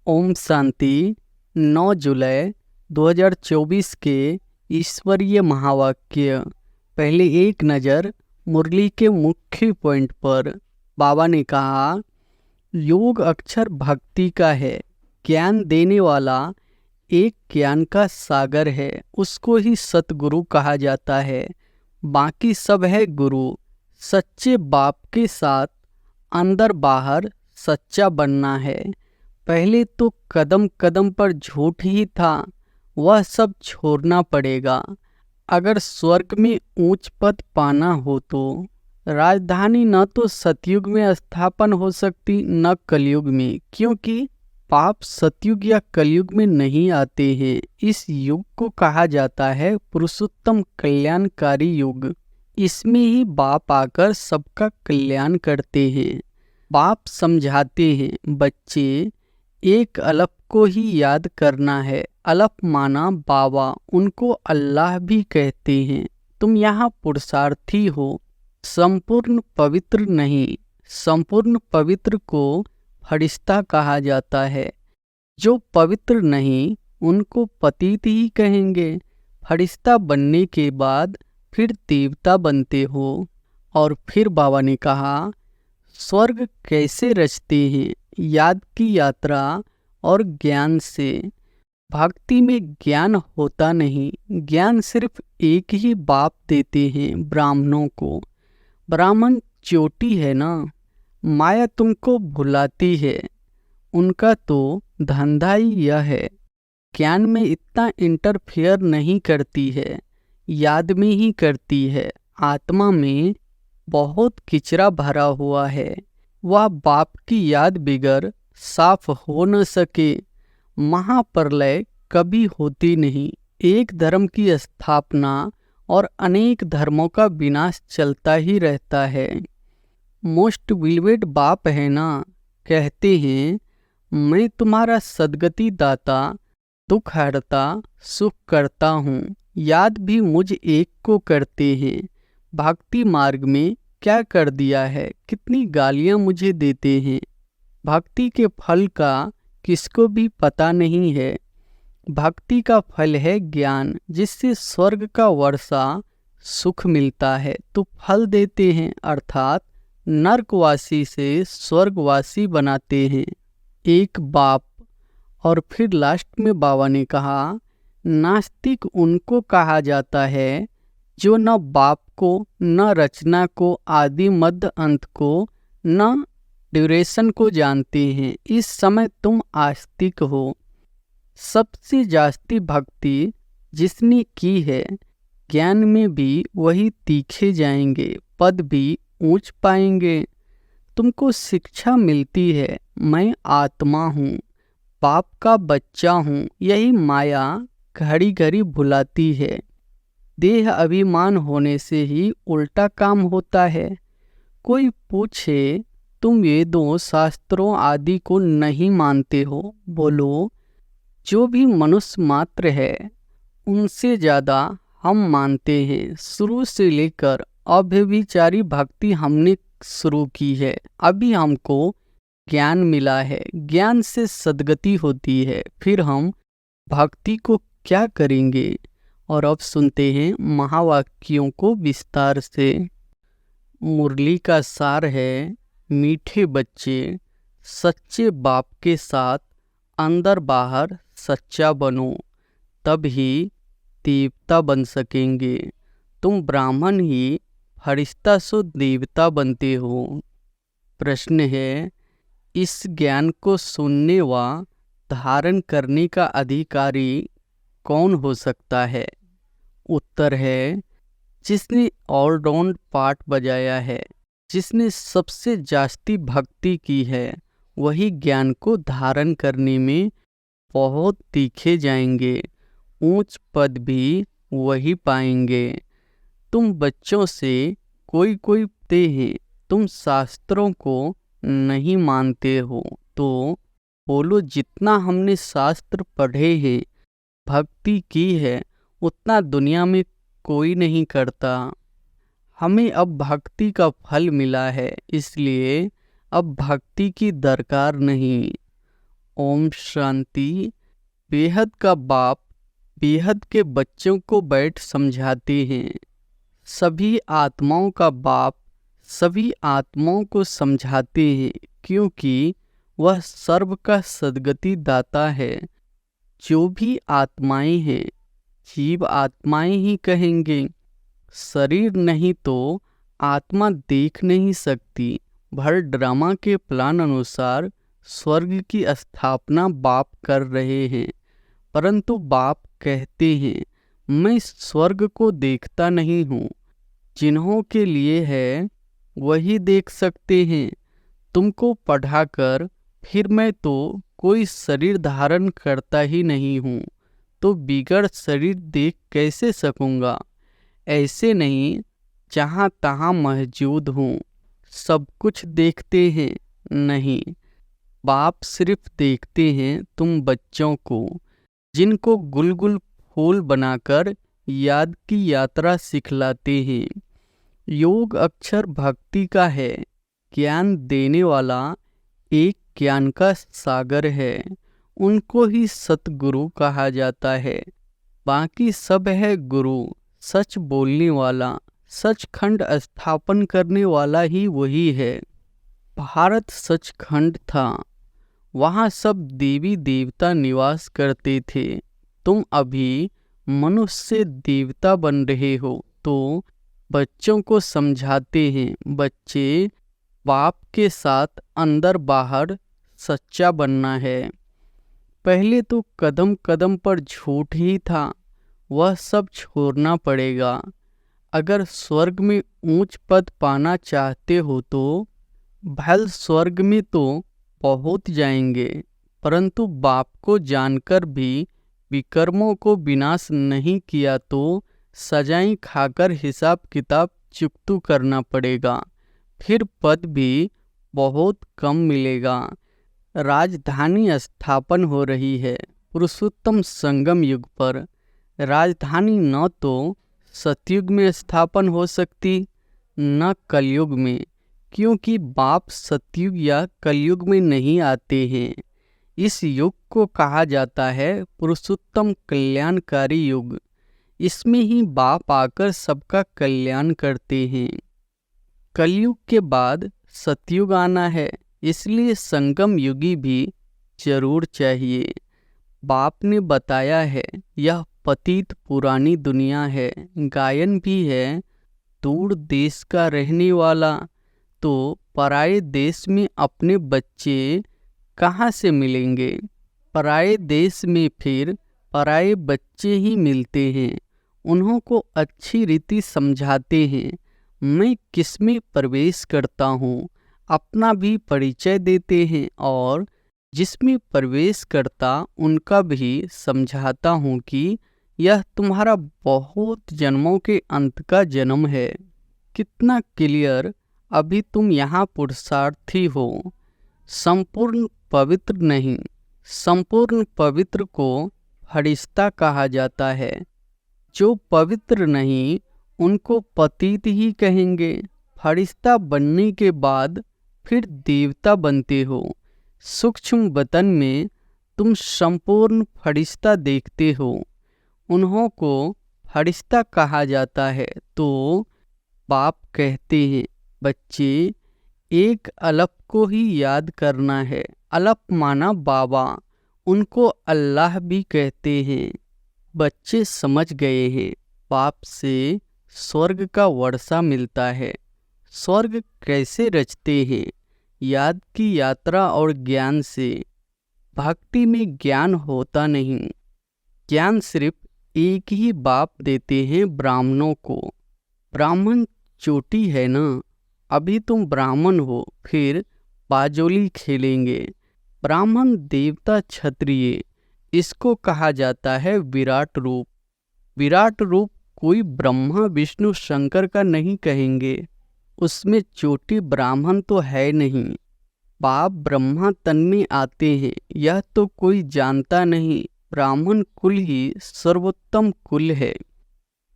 ओम शांति। 9 जुलाई 2024 के ईश्वरीय महावाक्य। पहले एक नज़र मुरली के मुख्य पॉइंट पर। बाबा ने कहा, योग अक्षर भक्ति का है। ज्ञान देने वाला एक ज्ञान का सागर है, उसको ही सतगुरु कहा जाता है। बाकी सब है गुरु। सच्चे बाप के साथ अंदर बाहर सच्चा बनना है। पहले तो कदम कदम पर झूठ ही था, वह सब छोड़ना पड़ेगा। अगर स्वर्ग में ऊंच पद पाना हो तो राजधानी न तो सतयुग में स्थापन हो सकती न कलयुग में, क्योंकि पाप सतयुग या कलयुग में नहीं आते हैं। इस युग को कहा जाता है पुरुषोत्तम कल्याणकारी युग। इसमें ही बाप आकर सबका कल्याण करते हैं। बाप समझाते हैं, बच्चे एक अलफ को ही याद करना है। अलफ माना बाबा, उनको अल्लाह भी कहते हैं। तुम यहाँ पुरुषार्थी हो, संपूर्ण पवित्र नहीं। संपूर्ण पवित्र को फरिश्ता कहा जाता है। जो पवित्र नहीं उनको पतित ही कहेंगे। फरिश्ता बनने के बाद फिर देवता बनते हो। और फिर बाबा ने कहा, स्वर्ग कैसे रचते हैं? याद की यात्रा और ज्ञान से। भक्ति में ज्ञान होता नहीं, ज्ञान सिर्फ एक ही बाप देते हैं, ब्राह्मणों को। ब्राह्मण चोटी है ना, माया तुमको भुलाती है। उनका तो धंधा ही यह है। ज्ञान में इतना इंटरफेयर नहीं करती है, याद में ही करती है। आत्मा में बहुत किचरा भरा हुआ है, वह बाप की याद बिगर साफ हो न सके। महाप्रलय कभी होती नहीं। एक धर्म की स्थापना और अनेक धर्मों का विनाश चलता ही रहता है। मोस्ट बिलीवेड बाप है ना, कहते हैं, मैं तुम्हारा सद्गति दाता, दुख हरता, सुख करता हूँ। याद भी मुझ एक को करते हैं। भक्ति मार्ग में क्या कर दिया है, कितनी गालियाँ मुझे देते हैं। भक्ति के फल का किसको भी पता नहीं है। भक्ति का फल है ज्ञान, जिससे स्वर्ग का वर्षा सुख मिलता है। तो फल देते हैं, अर्थात नरकवासी से स्वर्गवासी बनाते हैं। एक बाप। और फिर लास्ट में बाबा ने कहा, नास्तिक उनको कहा जाता है जो न बाप को, न रचना को, आदि मध्य अंत को, न ड्यूरेशन को जानते हैं। इस समय तुम आस्तिक हो। सबसे जास्ती भक्ति जिसने की है, ज्ञान में भी वही तीखे जाएंगे, पद भी ऊंच पाएंगे। तुमको शिक्षा मिलती है, मैं आत्मा हूँ, बाप का बच्चा हूँ। यही माया घड़ी घड़ी भुलाती है। देह अभिमान होने से ही उल्टा काम होता है। कोई पूछे, तुम वेदों शास्त्रों आदि को नहीं मानते हो? बोलो, जो भी मनुष्य मात्र है उनसे ज़्यादा हम मानते हैं। शुरू से लेकर अव्यभिचारी भक्ति हमने शुरू की है। अभी हमको ज्ञान मिला है, ज्ञान से सद्गति होती है। फिर हम भक्ति को क्या करेंगे? और अब सुनते हैं महावाक्यों को विस्तार से। मुरली का सार है, मीठे बच्चे, सच्चे बाप के साथ अंदर बाहर सच्चा बनो, तब ही देवता बन सकेंगे। तुम ब्राह्मण ही फरिश्ता सो देवता बनते हो। प्रश्न है, इस ज्ञान को सुनने व धारण करने का अधिकारी कौन हो सकता है? उत्तर है, जिसने ऑलराउंड पार्ट बजाया है, जिसने सबसे जास्ती भक्ति की है, वही ज्ञान को धारण करने में बहुत तीखे जाएंगे। ऊंच पद भी वही पाएंगे। तुम बच्चों से कोई पूछते हैं, तुम शास्त्रों को नहीं मानते हो? तो बोलो, जितना हमने शास्त्र पढ़े हैं, भक्ति की है, उतना दुनिया में कोई नहीं करता। हमें अब भक्ति का फल मिला है, इसलिए अब भक्ति की दरकार नहीं। ओम शांति। बेहद का बाप बेहद के बच्चों को बैठ समझाते हैं। सभी आत्माओं का बाप सभी आत्माओं को समझाते हैं, क्योंकि वह सर्व का सद्गति दाता है। जो भी आत्माएं हैं, जीव आत्माएं ही कहेंगे। शरीर नहीं तो आत्मा देख नहीं सकती। भर ड्रामा के प्लान अनुसार स्वर्ग की स्थापना बाप कर रहे हैं, परंतु बाप कहते हैं मैं स्वर्ग को देखता नहीं हूँ। जिन्हों के लिए है वही देख सकते हैं। तुमको पढ़ाकर फिर मैं तो कोई शरीर धारण करता ही नहीं हूँ, तो बिगड़ शरीर देख कैसे सकूँगा। ऐसे नहीं जहाँ तहाँ मौजूद हूँ, सब कुछ देखते हैं नहीं। बाप सिर्फ देखते हैं तुम बच्चों को, जिनको गुलगुल फूल बनाकर याद की यात्रा सिखलाते हैं। योग अक्षर भक्ति का है। ज्ञान देने वाला एक ज्ञान का सागर है। उनको ही सतगुरु कहा जाता है। बाकी सब है गुरु। सच बोलने वाला, सचखंड स्थापन करने वाला ही वही है। भारत सचखंड था, वहाँ सब देवी देवता निवास करते थे। तुम अभी मनुष्य से देवता बन रहे हो, तो बच्चों को समझाते हैं। बच्चे बाप के साथ अंदर बाहर सच्चा बनना है। पहले तो कदम कदम पर झूठ ही था, वह सब छोड़ना पड़ेगा। अगर स्वर्ग में ऊंच पद पाना चाहते हो तो भल स्वर्ग में तो पहुंच जाएंगे, परंतु बाप को जानकर भी विकर्मों को विनाश नहीं किया तो सजाएं खाकर हिसाब किताब चुकतू करना पड़ेगा। फिर पद भी बहुत कम मिलेगा। राजधानी स्थापन हो रही है पुरुषोत्तम संगम युग पर। राजधानी न तो सतयुग में स्थापन हो सकती, न कलयुग में, क्योंकि बाप सतयुग या कलयुग में नहीं आते हैं। इस युग को कहा जाता है पुरुषोत्तम कल्याणकारी युग। इसमें ही बाप आकर सबका कल्याण करते हैं। कलयुग के बाद सतयुग आना है, इसलिए संगम युगी भी जरूर चाहिए। बाप ने बताया है यह पतित पुरानी दुनिया है। गायन भी है, दूर देश का रहने वाला तो पराये देश में अपने बच्चे कहाँ से मिलेंगे। पराये देश में फिर पराये बच्चे ही मिलते हैं। उन्हों को अच्छी रीति समझाते हैं मैं किसमें प्रवेश करता हूँ, अपना भी परिचय देते हैं और जिसमें प्रवेश करता उनका भी समझाता हूँ कि यह तुम्हारा बहुत जन्मों के अंत का जन्म है। कितना क्लियर। अभी तुम यहाँ पुरुषार्थी हो, संपूर्ण पवित्र नहीं। संपूर्ण पवित्र को फरिश्ता कहा जाता है। जो पवित्र नहीं उनको पतित ही कहेंगे। फरिश्ता बनने के बाद फिर देवता बनते हो। सूक्ष्म वतन में तुम संपूर्ण फरिश्ता देखते हो, उन्हों को फरिश्ता कहा जाता है। तो बाप कहते हैं बच्चे एक अलप को ही याद करना है। अलप माना बाबा, उनको अल्लाह भी कहते हैं। बच्चे समझ गए हैं बाप से स्वर्ग का वर्षा मिलता है। स्वर्ग कैसे रचते हैं? याद की यात्रा और ज्ञान से। भक्ति में ज्ञान होता नहीं। ज्ञान सिर्फ एक ही बाप देते हैं ब्राह्मणों को। ब्राह्मण चोटी है ना, अभी तुम ब्राह्मण हो, फिर बाजोली खेलेंगे। ब्राह्मण देवता क्षत्रिय, इसको कहा जाता है विराट रूप। विराट रूप कोई ब्रह्मा विष्णु शंकर का नहीं कहेंगे, उसमें चोटी ब्राह्मण तो है नहीं। बाप ब्रह्मा तन में आते हैं, यह तो कोई जानता नहीं। ब्राह्मण कुल ही सर्वोत्तम कुल है,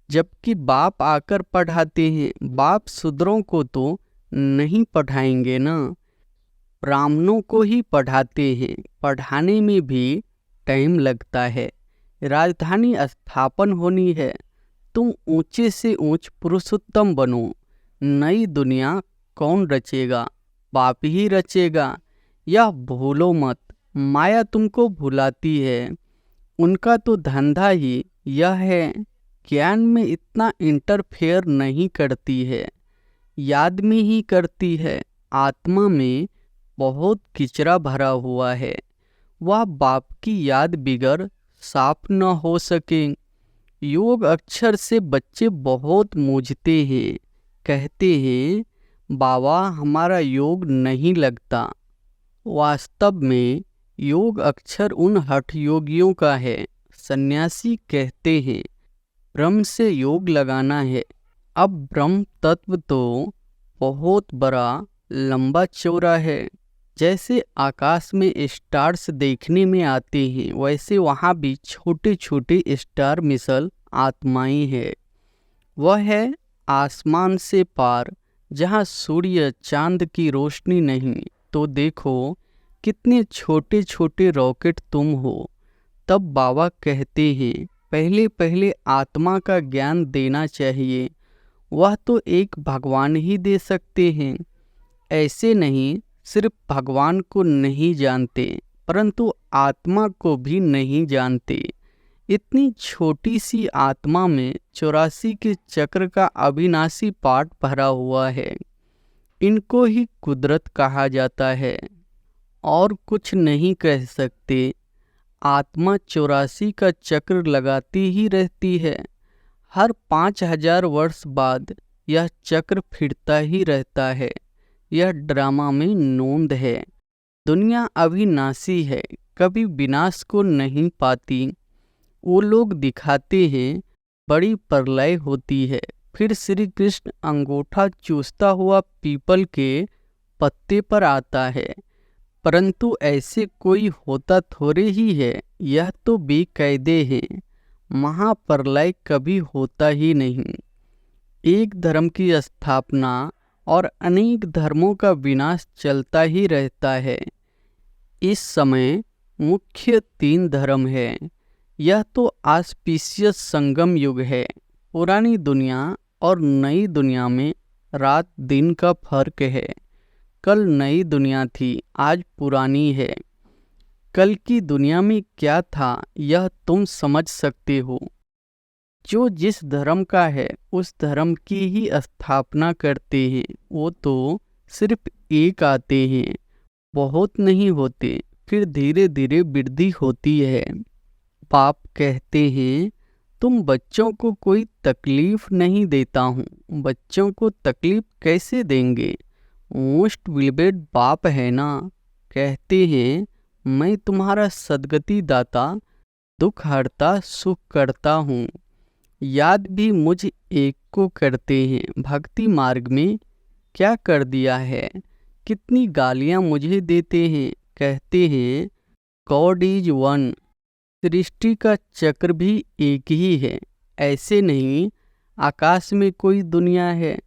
जबकि बाप आकर पढ़ाते हैं। बाप शूद्रों को तो नहीं पढ़ाएंगे ना, ब्राह्मणों को ही पढ़ाते हैं। पढ़ाने में भी टाइम लगता है। राजधानी स्थापन होनी है, तुम ऊंचे से ऊंच पुरुषोत्तम बनो। नई दुनिया कौन रचेगा? बाप ही रचेगा। यह भूलो मत, माया तुमको भुलाती है। उनका तो धंधा ही यह है, ज्ञान में इतना इंटरफेयर नहीं करती है, याद में ही करती है। आत्मा में बहुत किचरा भरा हुआ है, वह बाप की याद बिगर साफ न हो सके। योग अक्षर से बच्चे बहुत मूझते हैं, कहते हैं बाबा हमारा योग नहीं लगता। वास्तव में योग अक्षर उन हठ योगियों का है। सन्यासी कहते हैं ब्रह्म से योग लगाना है। अब ब्रह्म तत्व तो बहुत बड़ा लंबा चौड़ा है। जैसे आकाश में स्टार्स देखने में आते हैं, वैसे वहाँ भी छोटे छोटे स्टार मिसल आत्माएं हैं। वह है आसमान से पार, जहाँ सूर्य चांद की रोशनी नहीं। तो देखो कितने छोटे छोटे रॉकेट तुम हो। तब बाबा कहते हैं पहले पहले आत्मा का ज्ञान देना चाहिए, वह तो एक भगवान ही दे सकते हैं। ऐसे नहीं सिर्फ भगवान को नहीं जानते, परंतु आत्मा को भी नहीं जानते। इतनी छोटी सी आत्मा में 84 के चक्र का अविनाशी पाठ भरा हुआ है। इनको ही कुदरत कहा जाता है, और कुछ नहीं कह सकते। आत्मा 84 का चक्र लगाती ही रहती है। हर 5000 वर्ष बाद यह चक्र फिरता ही रहता है। यह ड्रामा में नोंद है। दुनिया अविनाशी है, कभी विनाश को नहीं पाती। वो लोग दिखाते हैं बड़ी प्रलय होती है, फिर श्री कृष्ण अंगूठा चूसता हुआ पीपल के पत्ते पर आता है, परंतु ऐसे कोई होता थोड़े ही है। यह तो बेकायदे हैं। महाप्रलय कभी होता ही नहीं। एक धर्म की स्थापना और अनेक धर्मों का विनाश चलता ही रहता है। इस समय मुख्य 3 धर्म है। यह तो ऑस्पिशियस संगम युग है। पुरानी दुनिया और नई दुनिया में रात दिन का फर्क है। कल नई दुनिया थी, आज पुरानी है। कल की दुनिया में क्या था यह तुम समझ सकते हो। जो जिस धर्म का है उस धर्म की ही स्थापना करते हैं। वो तो सिर्फ एक आते हैं, बहुत नहीं होते, फिर धीरे धीरे वृद्धि होती है। बाप कहते हैं तुम बच्चों को कोई तकलीफ नहीं देता हूँ। बच्चों को तकलीफ कैसे देंगे? मोस्ट विलबेड बाप है ना। कहते हैं मैं तुम्हारा सद्गति दाता, दुख हरता सुख करता हूँ। याद भी मुझ एक को करते हैं। भक्ति मार्ग में क्या कर दिया है? कितनी गालियाँ मुझे देते हैं। कहते हैं गॉड इज वन। सृष्टि का चक्र भी एक ही है। ऐसे नहीं आकाश में कोई दुनिया है,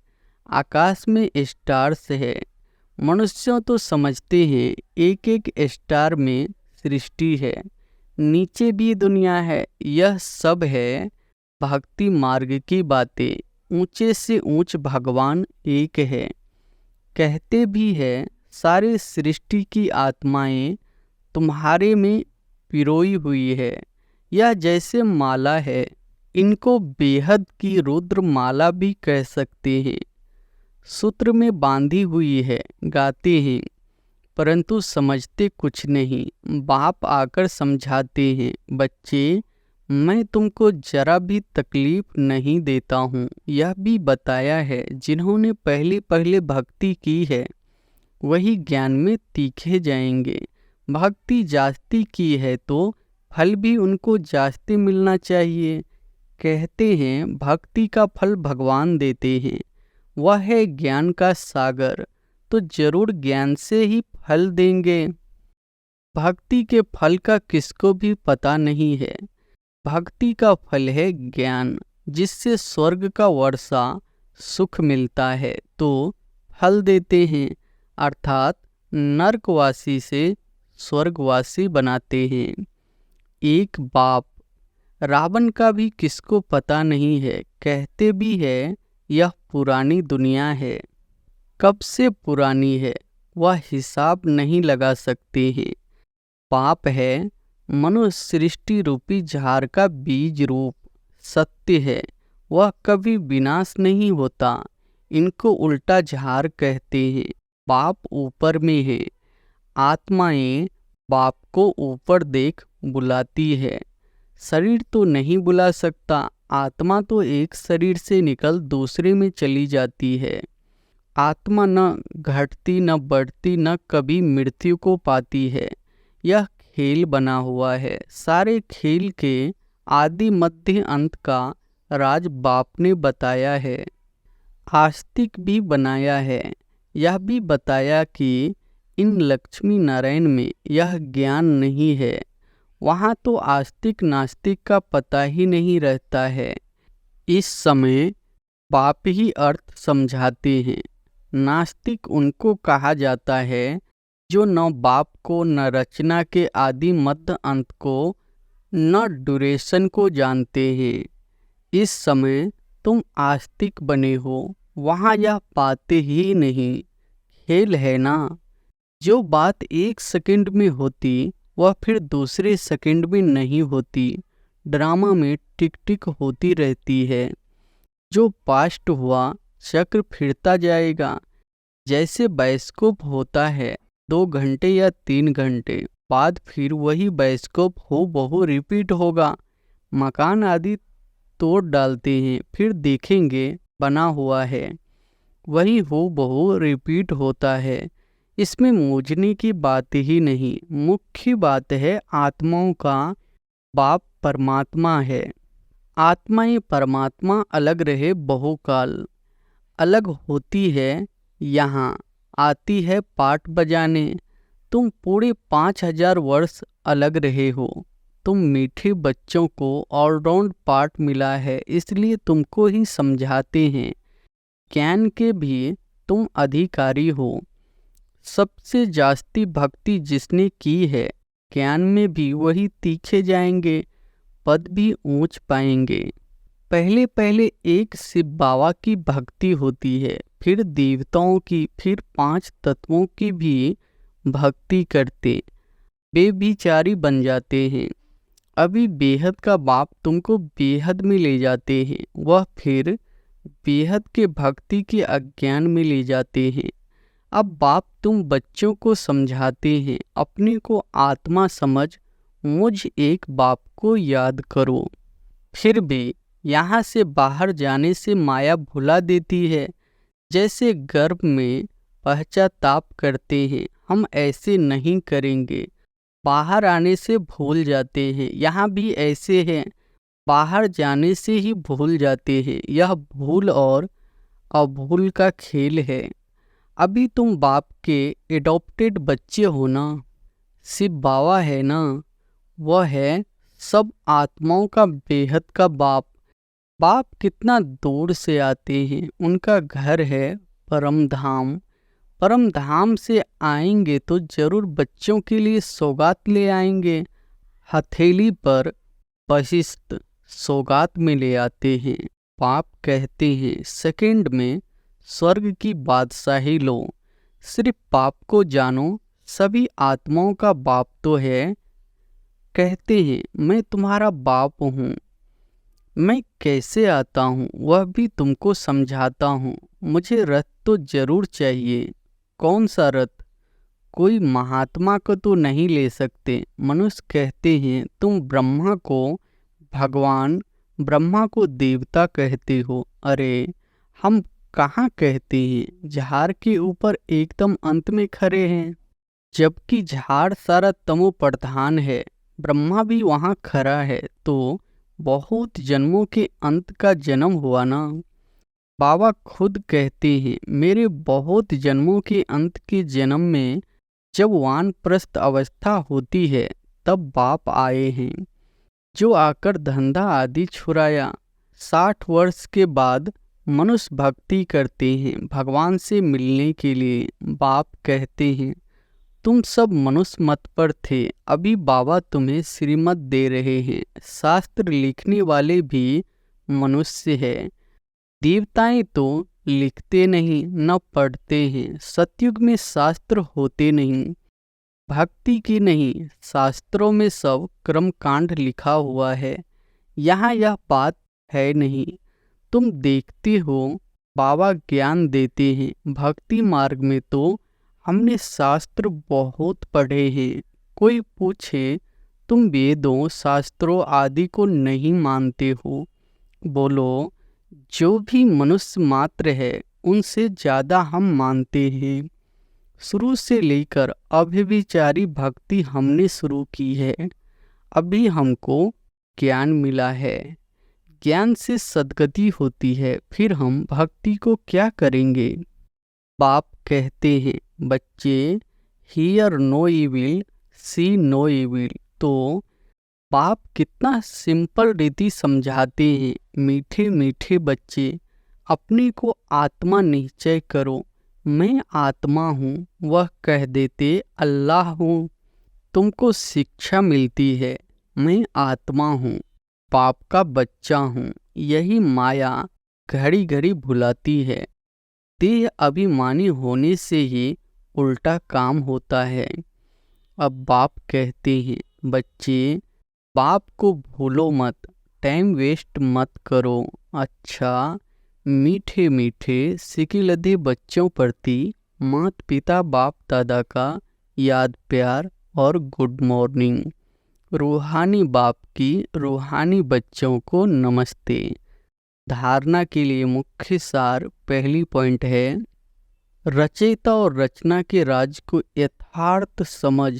आकाश में स्टार्स है। मनुष्यों तो समझते हैं एक एक स्टार में सृष्टि है, नीचे भी दुनिया है। यह सब है भक्ति मार्ग की बातें। ऊंचे से ऊंच भगवान एक है। कहते भी है सारे सृष्टि की आत्माएं तुम्हारे में पिरोई हुई है। यह जैसे माला है, इनको बेहद की रुद्र माला भी कह सकते हैं। सूत्र में बांधी हुई है, गाते हैं परंतु समझते कुछ नहीं। बाप आकर समझाते हैं बच्चे मैं तुमको जरा भी तकलीफ नहीं देता हूँ। यह भी बताया है जिन्होंने पहले पहले भक्ति की है वही ज्ञान में तीखे जाएंगे। भक्ति जास्ती की है तो फल भी उनको जास्ती मिलना चाहिए। कहते हैं भक्ति का फल भगवान देते हैं, वह है ज्ञान का सागर, तो जरूर ज्ञान से ही फल देंगे। भक्ति के फल का किसको भी पता नहीं है। भक्ति का फल है ज्ञान, जिससे स्वर्ग का वर्षा सुख मिलता है, तो फल देते हैं, अर्थात नरकवासी से स्वर्गवासी बनाते हैं। एक बाप, रावण का भी किसको पता नहीं है, कहते भी है यह पुरानी दुनिया है। कब से पुरानी है वह हिसाब नहीं लगा सकते हैं। पाप है मनुष्य सृष्टि रूपी झाड़ का बीज रूप। सत्य है वह कभी विनाश नहीं होता। इनको उल्टा झाड़ कहते हैं। बाप ऊपर में है। आत्माएं बाप को ऊपर देख बुलाती है। शरीर तो नहीं बुला सकता। आत्मा तो एक शरीर से निकल दूसरे में चली जाती है। आत्मा न घटती न बढ़ती न कभी मृत्यु को पाती है। यह खेल बना हुआ है। सारे खेल के आदि मध्य अंत का राज बाप ने बताया है। आस्तिक भी बनाया है। यह भी बताया कि इन लक्ष्मी नारायण में यह ज्ञान नहीं है। वहाँ तो आस्तिक नास्तिक का पता ही नहीं रहता है। इस समय बाप ही अर्थ समझाते हैं। नास्तिक उनको कहा जाता है जो न बाप को, न रचना के आदि मध्य अंत को, न ड्यूरेशन को जानते हैं। इस समय तुम आस्तिक बने हो। वहाँ यह पाते ही नहीं। खेल है ना। जो बात एक सेकंड में होती वह फिर दूसरे सेकंड में नहीं होती। ड्रामा में टिक टिक होती रहती है। जो पास्ट हुआ चक्र फिरता जाएगा। जैसे बायोस्कोप होता है 2 घंटे या 3 घंटे बाद फिर वही बायोस्कोप हो बहु रिपीट होगा। मकान आदि तोड़ डालते हैं फिर देखेंगे बना हुआ है। वही हो बहु रिपीट होता है। इसमें मूझने की बात ही नहीं। मुख्य बात है आत्माओं का बाप परमात्मा है। आत्माएं परमात्मा अलग रहे बहुकाल। अलग होती है यहाँ आती है पाठ बजाने। तुम पूरे 5000 वर्ष अलग रहे हो। तुम मीठे बच्चों को ऑलराउंड पाठ मिला है इसलिए तुमको ही समझाते हैं। ज्ञान के भी तुम अधिकारी हो। सबसे जास्ती भक्ति जिसने की है ज्ञान में भी वही तीखे जाएंगे, पद भी ऊंच पाएंगे। पहले पहले एक शिव बाबा की भक्ति होती है, फिर देवताओं की, फिर 5 तत्वों की भी भक्ति करते बेविचारी बन जाते हैं। अभी बेहद का बाप तुमको बेहद में ले जाते हैं। वह फिर बेहद के भक्ति के अज्ञान में ले जाते हैं। अब बाप तुम बच्चों को समझाते हैं अपने को आत्मा समझ, मुझ एक बाप को याद करो। फिर भी यहाँ से बाहर जाने से माया भुला देती है। जैसे गर्भ में पश्चाताप करते हैं हम ऐसे नहीं करेंगे। बाहर आने से भूल जाते हैं। यहाँ भी ऐसे हैं, बाहर जाने से ही भूल जाते हैं। यह भूल और अभूल का खेल है। अभी तुम बाप के एडॉप्टेड बच्चे हो ना। शिव बाबा है ना, वह है सब आत्माओं का बेहद का बाप। बाप कितना दूर से आते हैं। उनका घर है परम धाम। परम धाम से आएंगे तो जरूर बच्चों के लिए सौगात ले आएंगे। हथेली पर वशिष्ठ सौगात में ले आते हैं। बाप कहते हैं सेकंड में स्वर्ग की बादशाही लो। सिर्फ बाप को जानो, सभी आत्माओं का बाप तो है। कहते हैं मैं तुम्हारा बाप हूँ। मैं कैसे आता हूँ वह भी तुमको समझाता हूँ। मुझे रथ तो जरूर चाहिए। कौन सा रथ? कोई महात्मा को तो नहीं ले सकते। मनुष्य कहते हैं तुम ब्रह्मा को भगवान, ब्रह्मा को देवता कहते हो। अरे हम कहाँ कहते हैं, झाड़ के ऊपर एकदम अंत में खड़े हैं। जबकि झाड़ सारा तमो प्रधान है। ब्रह्मा भी वहाँ खड़ा है तो बहुत जन्मों के अंत का जन्म हुआ ना। बाबा खुद कहते हैं मेरे बहुत जन्मों के अंत के जन्म में जब वानप्रस्थ अवस्था होती है तब बाप आए हैं, जो आकर धंधा आदि छुड़ाया। 60 वर्ष के बाद मनुष्य भक्ति करते हैं भगवान से मिलने के लिए। बाप कहते हैं तुम सब मनुष्य मत पर थे, अभी बाबा तुम्हें श्रीमत दे रहे हैं। शास्त्र लिखने वाले भी मनुष्य है। देवताएं तो लिखते नहीं न पढ़ते हैं। सतयुग में शास्त्र होते नहीं, भक्ति की नहीं, शास्त्रों में सब कर्म कांड लिखा हुआ है। यहाँ यह बात है नहीं। तुम देखते हो बाबा ज्ञान देते हैं। भक्ति मार्ग में तो हमने शास्त्र बहुत पढ़े हैं। कोई पूछे तुम वेदों शास्त्रों आदि को नहीं मानते हो। बोलो जो भी मनुष्य मात्र है उनसे ज़्यादा हम मानते हैं। शुरू से लेकर अव्यभिचारी भक्ति हमने शुरू की है। अभी हमको ज्ञान मिला है। ज्ञान से सद्गति होती है, फिर हम भक्ति को क्या करेंगे। बाप कहते हैं बच्चे, hear no evil see no evil. तो बाप कितना सिंपल रीति समझाते हैं। मीठे मीठे बच्चे, अपने को आत्मा निश्चय करो। मैं आत्मा हूँ, वह कह देते अल्लाह हूँ। तुमको शिक्षा मिलती है, मैं आत्मा हूँ, बाप का बच्चा हूँ। यही माया घड़ी घड़ी भुलाती है। देह अभिमानी होने से ही उल्टा काम होता है। अब बाप कहते हैं बच्चे, बाप को भूलो मत, टाइम वेस्ट मत करो। अच्छा, मीठे मीठे सिकिलधे बच्चों प्रति माता पिता बाप दादा का याद प्यार और गुड मॉर्निंग। रूहानी बाप की रूहानी बच्चों को नमस्ते। धारणा के लिए मुख्य सार पहली पॉइंट है, रचयिता और रचना के राज को यथार्थ समझ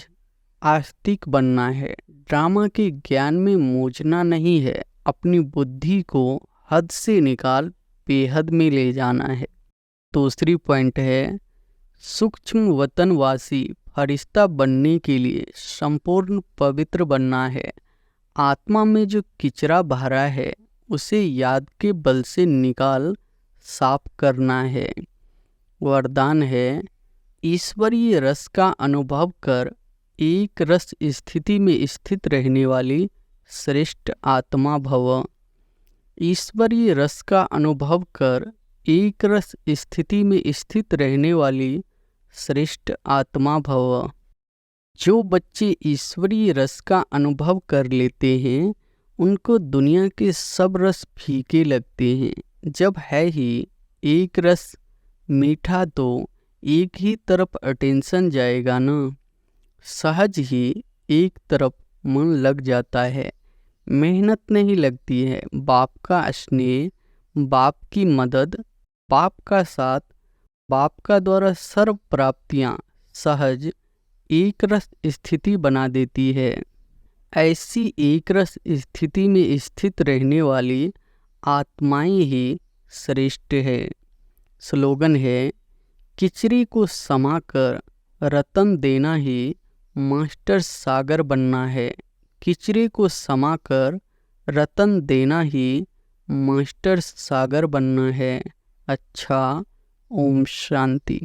आस्तिक बनना है। ड्रामा के ज्ञान में मूझना नहीं है। अपनी बुद्धि को हद से निकाल बेहद में ले जाना है। दूसरी पॉइंट है, सूक्ष्म वतनवासी फरिश्ता बनने के लिए संपूर्ण पवित्र बनना है। आत्मा में जो किचरा भरा है उसे याद के बल से निकाल साफ करना है। वरदान है, ईश्वरीय रस का अनुभव कर एक रस स्थिति में स्थित रहने वाली श्रेष्ठ आत्मा भव। ईश्वरीय रस का अनुभव कर एक रस स्थिति में स्थित रहने वाली श्रेष्ठ आत्मा भव। जो बच्चे ईश्वरीय रस का अनुभव कर लेते हैं उनको दुनिया के सब रस फीके लगते हैं। जब है ही एक रस मीठा तो एक ही तरफ अटेंशन जाएगा ना। सहज ही एक तरफ मन लग जाता है, मेहनत नहीं लगती है। बाप का स्नेह, बाप की मदद, बाप का साथ, बाप का द्वारा सर्व प्राप्तियाँ सहज एक रस स्थिति बना देती है। ऐसी एक रस स्थिति में स्थित रहने वाली आत्माएं ही श्रेष्ठ है। स्लोगन है, किचरी को समाकर रतन देना ही मास्टर सागर बनना है। किचरे को समाकर रतन देना ही मास्टर सागर बनना है। अच्छा, ओम शांति।